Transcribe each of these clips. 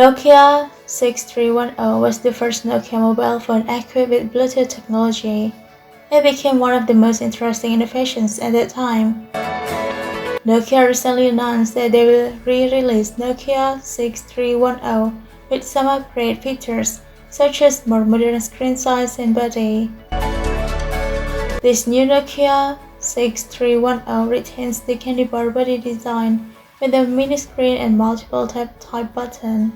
Nokia 6310 was the first Nokia mobile phone equipped with Bluetooth technology. It became one of the most interesting innovations at that time. Nokia recently announced that they will re-release Nokia 6310 with some upgrade features such as more modern screen size and body. This new Nokia 6310 retains the candy bar body design with a mini screen and multiple type button.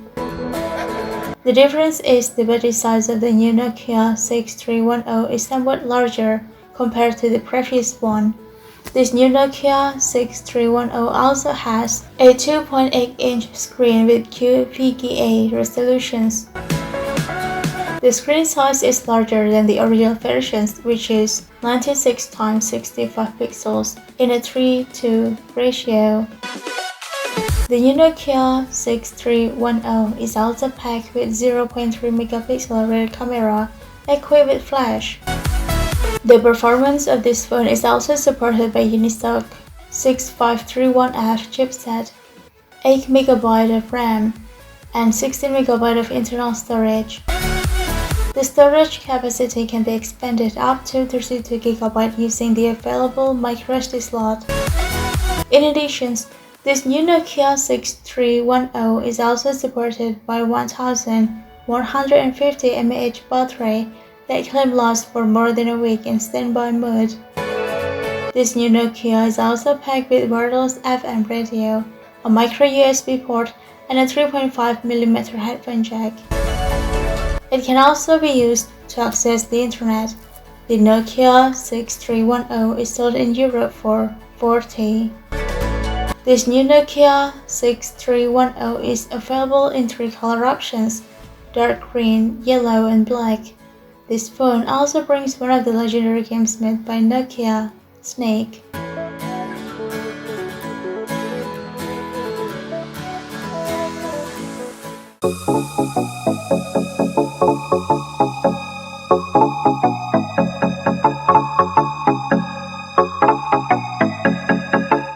The difference is the body size of the new Nokia 6310 is somewhat larger compared to the previous one. This new Nokia 6310 also has a 2.8-inch screen with QVGA resolutions. The screen size is larger than the original versions, which is 96x65 pixels in a 3:2 ratio. The new Nokia 6310 is also packed with 0.3 megapixel rear camera equipped with flash. The performance of this phone is also supported by byUnisoc 6531F chipset, 8GB of RAM, and 16GB of internal storage. The storage capacity can be expanded up to 32GB using the available microSD slot. In addition, this new Nokia 6310 is also supported by 1150 mAh battery that can last for more than a week in standby mode. This new Nokia is also packed with wireless FM radio, a micro USB port, and a 3.5mm headphone jack. It can also be used to access the internet. The Nokia 6310 is sold in Europe for $40. This new Nokia 6310 is available in 3 color options: dark green, yellow, and black. This phone also brings one of the legendary games made by Nokia, Snake.